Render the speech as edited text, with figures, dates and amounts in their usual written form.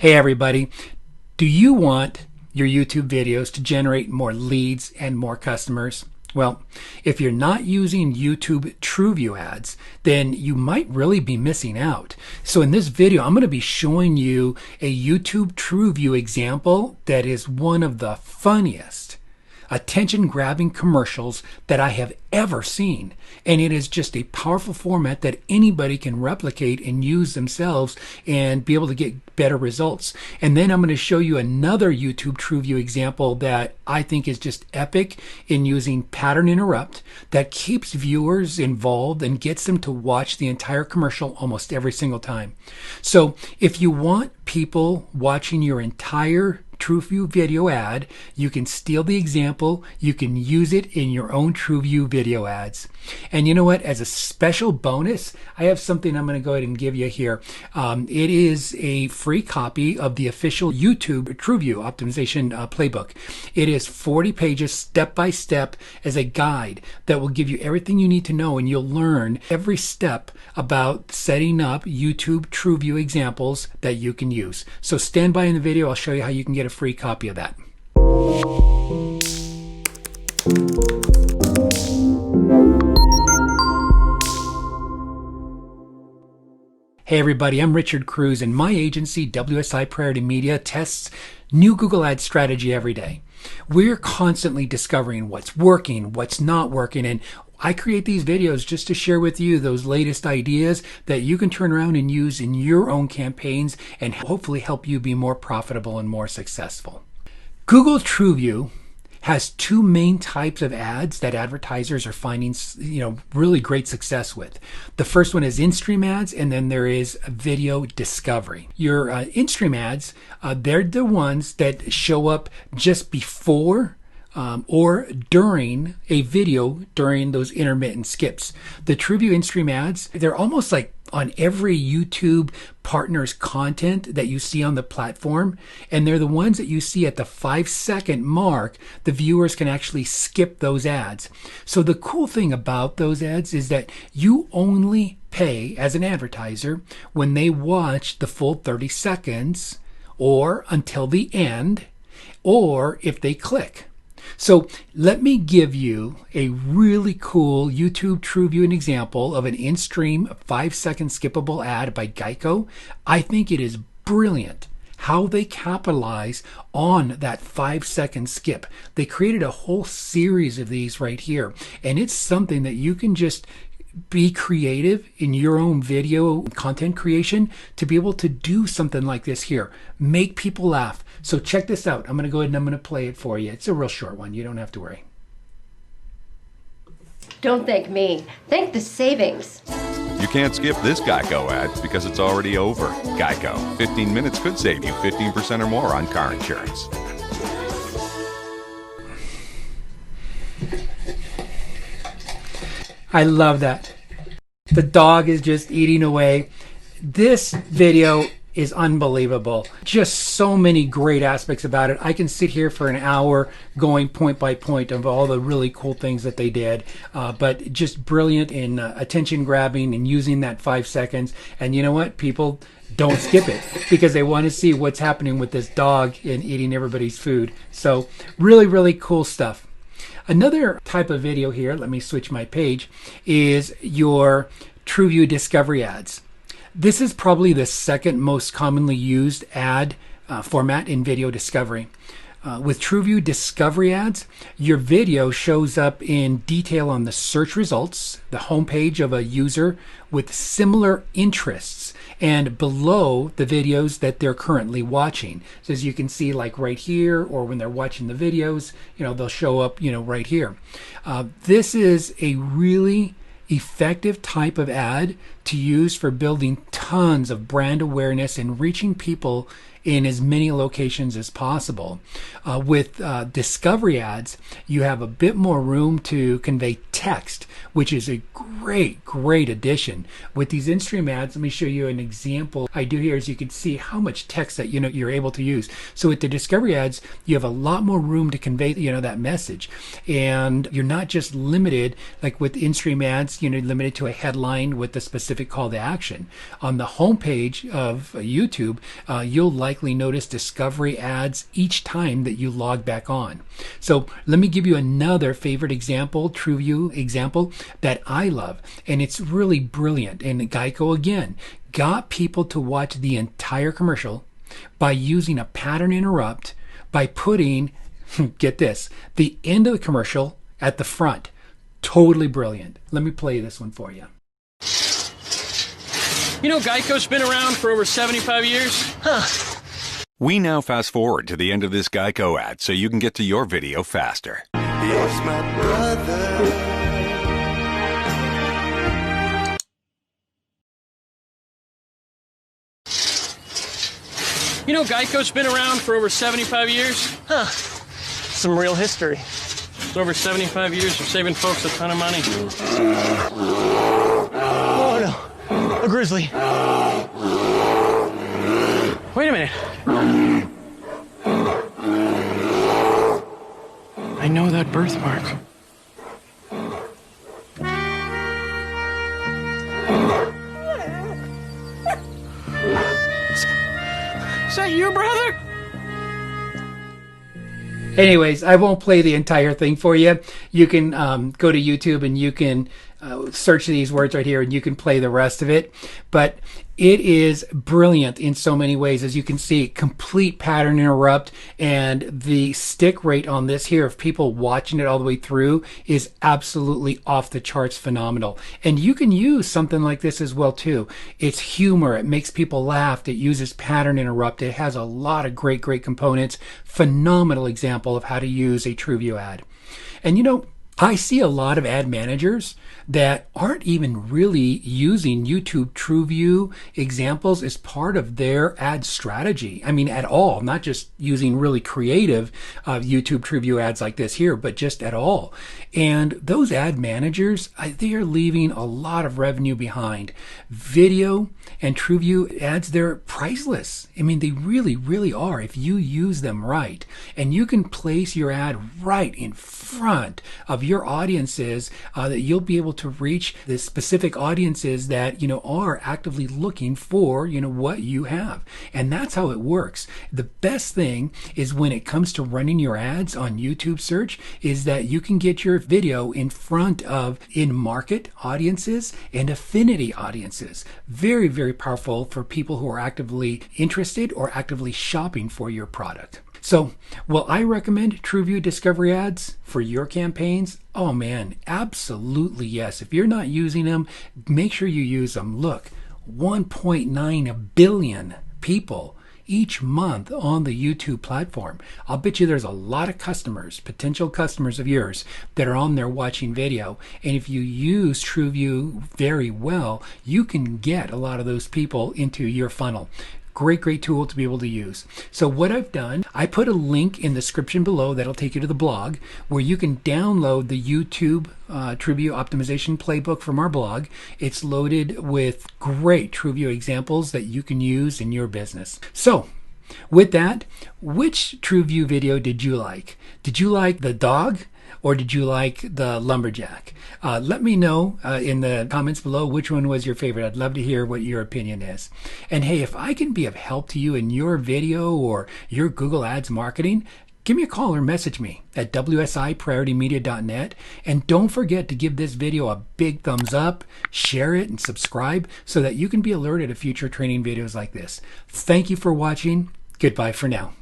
Hey everybody, do you want your YouTube videos to generate more leads and more customers? Well, if you're not using YouTube TrueView ads, then you might really be missing out. So in this video, I'm going to be showing you a YouTube TrueView example that is one of the funniest attention-grabbing commercials that I have ever seen. And it is just a powerful format that anybody can replicate and use themselves and be able to get better results. And then I'm going to show you another YouTube TrueView example that I think is just epic in using pattern interrupt that keeps viewers involved and gets them to watch the entire commercial almost every single time. So if you want people watching your entire TrueView video ad, you can steal the example, you can use it in your own TrueView video ads. And you know what, as a special bonus, I have something I'm going to go ahead and give you here. It is a free copy of the official YouTube TrueView optimization playbook. It is 40 pages step by step as a guide that will give you everything you need to know, and you'll learn every step about setting up YouTube TrueView examples that you can use. So stand by in the video, I'll show you how you can get a free copy of that. Hey everybody, I'm Richard Cruz, and my agency WSI Priority Media tests new Google Ads strategy every day. We're constantly discovering what's working, what's not working, and I create these videos just to share with you those latest ideas that you can turn around and use in your own campaigns and hopefully help you be more profitable and more successful. Google TrueView has two main types of ads that advertisers are finding, really great success with. The first one is in-stream ads, and then there is video discovery. Your in-stream ads, they're the ones that show up just before or during a video during those intermittent skips. The TrueView in-stream ads, they're almost like on every YouTube partner's content that you see on the platform, and they're the ones that you see at the 5-second mark. The viewers can actually skip those ads. So the cool thing about those ads is that you only pay as an advertiser when they watch the full 30 seconds or until the end, or if they click. So let me give you a really cool YouTube TrueView example of an in-stream 5-second skippable ad by Geico. I think it is brilliant how they capitalize on that 5-second skip. They created a whole series of these right here, and it's something that you can just be creative in your own video content creation to be able to do something like this here. Make people laugh. So check this out. I'm going to go ahead and I'm going to play it for you. It's a real short one. You don't have to worry. Don't thank me. Thank the savings. You can't skip this Geico ad because it's already over. Geico. 15 minutes could save you 15% or more on car insurance. I love that. The dog is just eating away. This video is unbelievable. Just so many great aspects about it. I can sit here for an hour going point by point of all the really cool things that they did, but just brilliant in attention grabbing and using that 5 seconds. And you know what? People don't skip it because they want to see what's happening with this dog and eating everybody's food. So really, really cool stuff. Another type of video here, let me switch my page, is your TrueView discovery ads. This is probably the second most commonly used ad format in video discovery. With TrueView discovery ads, your video shows up in detail on the search results, the homepage of a user with similar interests, and below the videos that they're currently watching. So as you can see, like right here, or when they're watching the videos, they'll show up, right here. This is a really effective type of ad to use for building tons of brand awareness and reaching people in as many locations as possible. With discovery ads, you have a bit more room to convey text, which is a great addition. With these in-stream ads, let me show you an example I do here, as you can see how much text that you're able to use. So with the discovery ads, you have a lot more room to convey that message, and you're not just limited like with in-stream ads, limited to a headline with the specific specific call to action. On the homepage of YouTube, you'll likely notice discovery ads each time that you log back on. So let me give you another favorite example, TrueView example that I love, and it's really brilliant. And Geico again got people to watch the entire commercial by using a pattern interrupt by putting, get this, the end of the commercial at the front. Totally brilliant. Let me play this one for you. You know Geico's been around for over 75 years? Huh. We now fast forward to the end of this Geico ad so you can get to your video faster. Here's my brother. You know Geico's been around for over 75 years? Huh. Some real history. It's over 75 years of saving folks a ton of money. Oh no, a grizzly. Wait a minute. I know that birthmark. Is that you, brother? Anyways, I won't play the entire thing for you. You can go to YouTube and you can search these words right here and you can play the rest of it. But it is brilliant in so many ways. As you can see, complete pattern interrupt, and the stick rate on this here of people watching it all the way through is absolutely off the charts phenomenal. And you can use something like this as well too. It's humor. It makes people laugh. It uses pattern interrupt. It has a lot of great components. Phenomenal example of how to use a TrueView ad. And you know, I see a lot of ad managers that aren't even really using YouTube TrueView examples as part of their ad strategy. I mean, at all, not just using really creative YouTube TrueView ads like this here, but just at all. And those ad managers, they are leaving a lot of revenue behind. Video and TrueView ads, they're priceless. I mean, they really are if you use them right. And you can place your ad right in front of your audiences that you'll be able to reach the specific audiences that, you know, are actively looking for, you know, what you have. And that's how it works. The best thing is when it comes to running your ads on YouTube search is that you can get your video in front of in-market audiences and affinity audiences. Very powerful for people who are actively interested or actively shopping for your product. So, will I recommend TrueView discovery ads for your campaigns? Oh man, absolutely yes. If you're not using them, make sure you use them. Look, 1.9 billion people each month on the YouTube platform. I'll bet you there's a lot of customers, potential customers of yours, that are on there watching video. And if you use TrueView very well, you can get a lot of those people into your funnel. Great tool to be able to use. So what I've done, I put a link in the description below that'll take you to the blog where you can download the YouTube TrueView optimization playbook from our blog. It's loaded with great TrueView examples that you can use in your business. So with that, which TrueView video did you like? Did you like the dog? Or did you like the lumberjack? Let me know in the comments below which one was your favorite. I'd love to hear what your opinion is. And hey, if I can be of help to you in your video or your Google Ads marketing, give me a call or message me at wsiprioritymedia.net. And don't forget to give this video a big thumbs up, share it, and subscribe so that you can be alerted of future training videos like this. Thank you for watching. Goodbye for now.